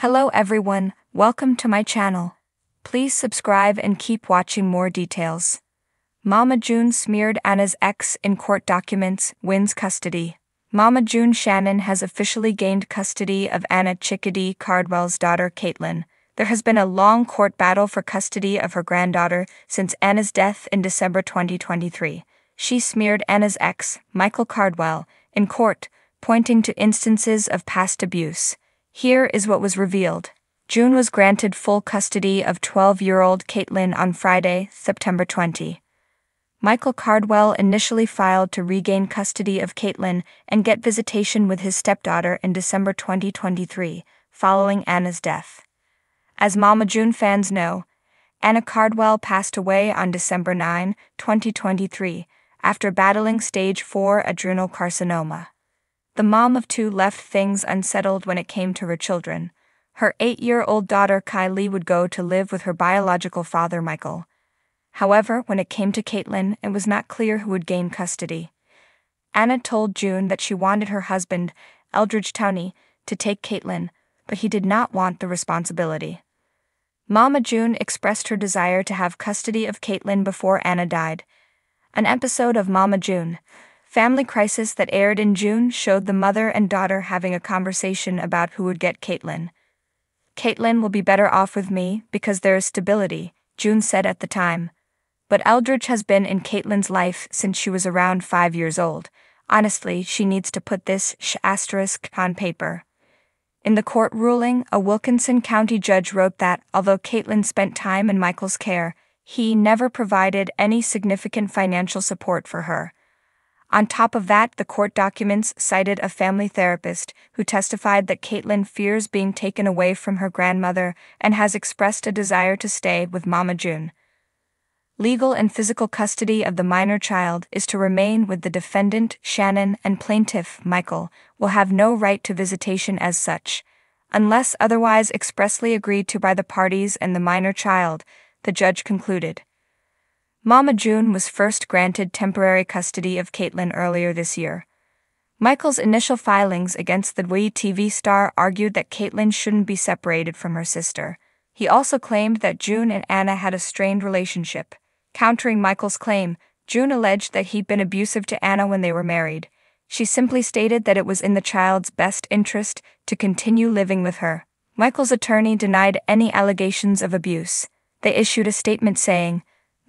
Hello everyone, welcome to my channel. Please subscribe and keep watching more details. Mama June smeared Anna's ex in court documents, wins custody. Mama June Shannon has officially gained custody of Anna Chickadee Cardwell's daughter Caitlin. There has been a long court battle for custody of her granddaughter since Anna's death in December 2023. She smeared Anna's ex, Michael Cardwell, in court, pointing to instances of past abuse. Here is what was revealed. June was granted full custody of 12-year-old Caitlin on Friday, September 20. Michael Cardwell initially filed to regain custody of Caitlin and get visitation with his stepdaughter in December 2023, following Anna's death. As Mama June fans know, Anna Cardwell passed away on December 9, 2023, after battling stage 4 adrenal carcinoma. The mom of two left things unsettled when it came to her children. Her 8-year-old daughter Kylie would go to live with her biological father Michael. However, when it came to Caitlin, it was not clear who would gain custody. Anna told June that she wanted her husband, Eldridge Towney, to take Caitlin, but he did not want the responsibility. Mama June expressed her desire to have custody of Caitlin before Anna died. An episode of Mama June, Family Crisis that aired in June showed the mother and daughter having a conversation about who would get Caitlin. Caitlin will be better off with me because there is stability, June said at the time. But Eldridge has been in Caitlin's life since she was around 5 years old. Honestly, she needs to put this asterisk on paper. In the court ruling, a Wilkinson County judge wrote that, although Caitlin spent time in Michael's care, he never provided any significant financial support for her. On top of that, the court documents cited a family therapist who testified that Caitlin fears being taken away from her grandmother and has expressed a desire to stay with Mama June. Legal and physical custody of the minor child is to remain with the defendant, Shannon, and plaintiff, Michael, will have no right to visitation as such, unless otherwise expressly agreed to by the parties and the minor child, the judge concluded. Mama June was first granted temporary custody of Caitlin earlier this year. Michael's initial filings against the TV star argued that Caitlin shouldn't be separated from her sister. He also claimed that June and Anna had a strained relationship. Countering Michael's claim, June alleged that he'd been abusive to Anna when they were married. She simply stated that it was in the child's best interest to continue living with her. Michael's attorney denied any allegations of abuse. They issued a statement saying,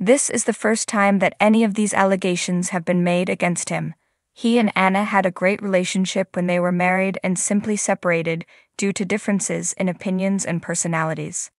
"This is the first time that any of these allegations have been made against him. He and Anna had a great relationship when they were married and simply separated due to differences in opinions and personalities."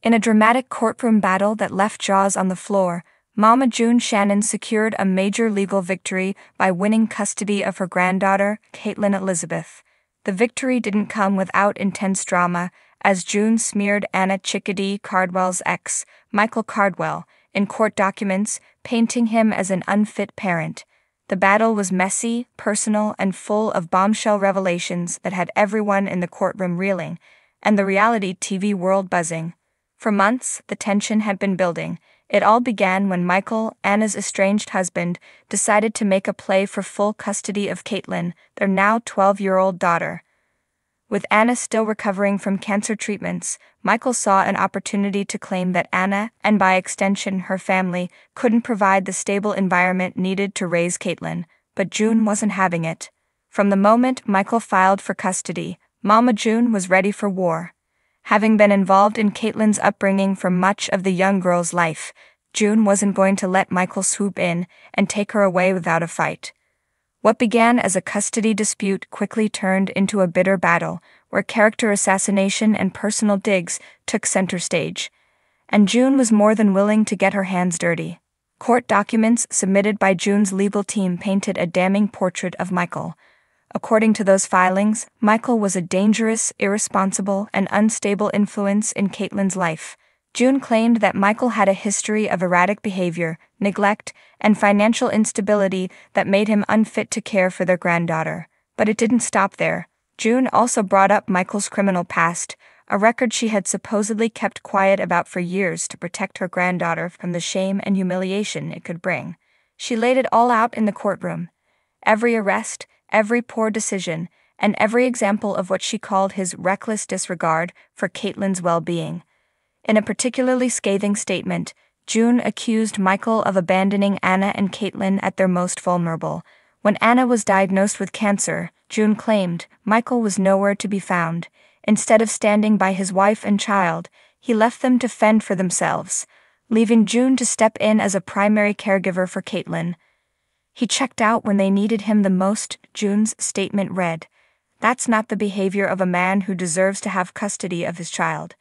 In a dramatic courtroom battle that left jaws on the floor, Mama June Shannon secured a major legal victory by winning custody of her granddaughter, Caitlin Elizabeth. The victory didn't come without intense drama, as June smeared Anna Chickadee Cardwell's ex, Michael Cardwell, in court documents, painting him as an unfit parent. The battle was messy, personal, and full of bombshell revelations that had everyone in the courtroom reeling, and the reality TV world buzzing. For months, the tension had been building. It all began when Michael, Anna's estranged husband, decided to make a play for full custody of Caitlin, their now 12-year-old daughter. With Anna still recovering from cancer treatments, Michael saw an opportunity to claim that Anna, and by extension her family, couldn't provide the stable environment needed to raise Caitlin, but June wasn't having it. From the moment Michael filed for custody, Mama June was ready for war. Having been involved in Caitlin's upbringing for much of the young girl's life, June wasn't going to let Michael swoop in and take her away without a fight. What began as a custody dispute quickly turned into a bitter battle, where character assassination and personal digs took center stage. And June was more than willing to get her hands dirty. Court documents submitted by June's legal team painted a damning portrait of Michael. According to those filings, Michael was a dangerous, irresponsible, and unstable influence in Caitlin's life. June claimed that Michael had a history of erratic behavior, neglect, and financial instability that made him unfit to care for their granddaughter. But it didn't stop there. June also brought up Michael's criminal past, a record she had supposedly kept quiet about for years to protect her granddaughter from the shame and humiliation it could bring. She laid it all out in the courtroom. Every arrest, every poor decision, and every example of what she called his reckless disregard for Caitlyn's well-being. In a particularly scathing statement, June accused Michael of abandoning Anna and Caitlyn at their most vulnerable. When Anna was diagnosed with cancer, June claimed Michael was nowhere to be found. Instead of standing by his wife and child, he left them to fend for themselves, leaving June to step in as a primary caregiver for Caitlyn. He checked out when they needed him the most, June's statement read. That's not the behavior of a man who deserves to have custody of his child.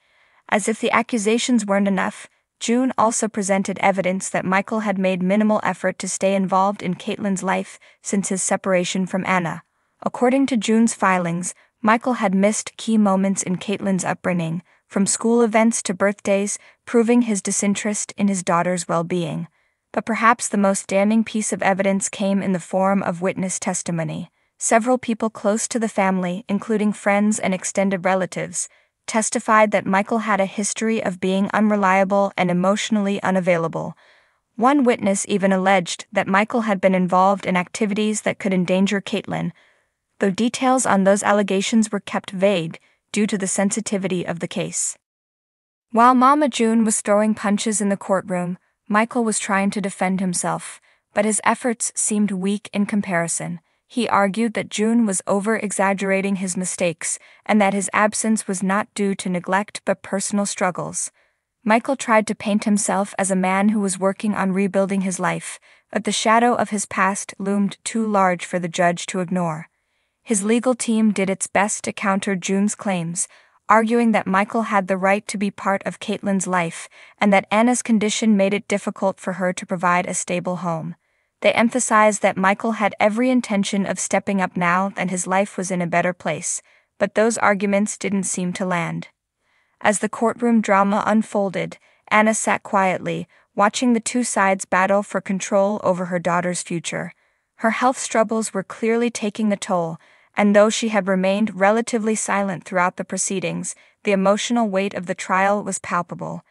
As if the accusations weren't enough, June also presented evidence that Michael had made minimal effort to stay involved in Caitlyn's life since his separation from Anna. According to June's filings, Michael had missed key moments in Caitlyn's upbringing, from school events to birthdays, proving his disinterest in his daughter's well-being. But perhaps the most damning piece of evidence came in the form of witness testimony. Several people close to the family, including friends and extended relatives, testified that Michael had a history of being unreliable and emotionally unavailable. One witness even alleged that Michael had been involved in activities that could endanger Caitlyn, though details on those allegations were kept vague due to the sensitivity of the case. While Mama June was throwing punches in the courtroom, Michael was trying to defend himself, but his efforts seemed weak in comparison. He argued that June was over-exaggerating his mistakes and that his absence was not due to neglect but personal struggles. Michael tried to paint himself as a man who was working on rebuilding his life, but the shadow of his past loomed too large for the judge to ignore. His legal team did its best to counter June's claims, arguing that Michael had the right to be part of Caitlyn's life and that Anna's condition made it difficult for her to provide a stable home. They emphasized that Michael had every intention of stepping up now that his life was in a better place, but those arguments didn't seem to land. As the courtroom drama unfolded, Anna sat quietly, watching the two sides battle for control over her daughter's future. Her health struggles were clearly taking the toll, and though she had remained relatively silent throughout the proceedings, the emotional weight of the trial was palpable.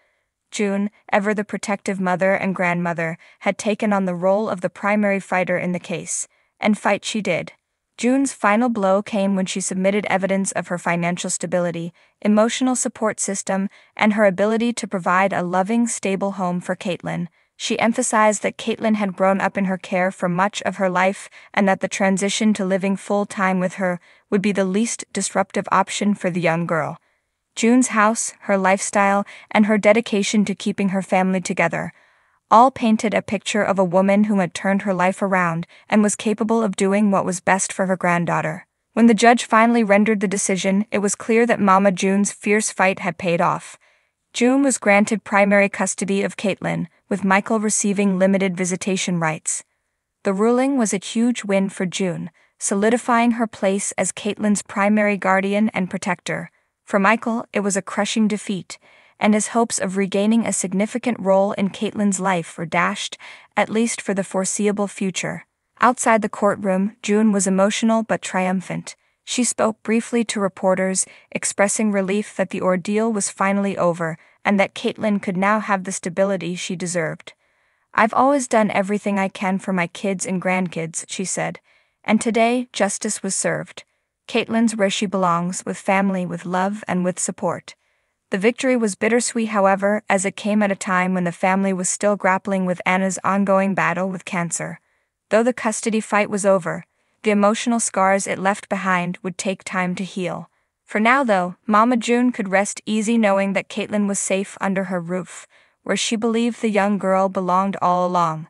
June, ever the protective mother and grandmother, had taken on the role of the primary fighter in the case, and fight she did. June's final blow came when she submitted evidence of her financial stability, emotional support system, and her ability to provide a loving, stable home for Caitlyn. She emphasized that Caitlyn had grown up in her care for much of her life and that the transition to living full-time with her would be the least disruptive option for the young girl. June's house, her lifestyle, and her dedication to keeping her family together all painted a picture of a woman who had turned her life around and was capable of doing what was best for her granddaughter. When the judge finally rendered the decision, it was clear that Mama June's fierce fight had paid off. June was granted primary custody of Caitlyn, with Michael receiving limited visitation rights. The ruling was a huge win for June, solidifying her place as Caitlyn's primary guardian and protector. For Michael, it was a crushing defeat, and his hopes of regaining a significant role in Caitlyn's life were dashed, at least for the foreseeable future. Outside the courtroom, June was emotional but triumphant. She spoke briefly to reporters, expressing relief that the ordeal was finally over and that Caitlyn could now have the stability she deserved. "I've always done everything I can for my kids and grandkids," she said, "and today justice was served. Caitlyn's where she belongs, with family, with love, and with support." The victory was bittersweet, however, as it came at a time when the family was still grappling with Anna's ongoing battle with cancer. Though the custody fight was over, the emotional scars it left behind would take time to heal. For now, though, Mama June could rest easy knowing that Caitlyn was safe under her roof, where she believed the young girl belonged all along.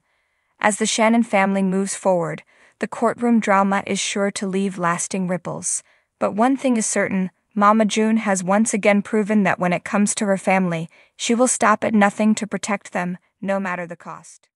As the Shannon family moves forward, the courtroom drama is sure to leave lasting ripples. But one thing is certain, Mama June has once again proven that when it comes to her family, she will stop at nothing to protect them, no matter the cost.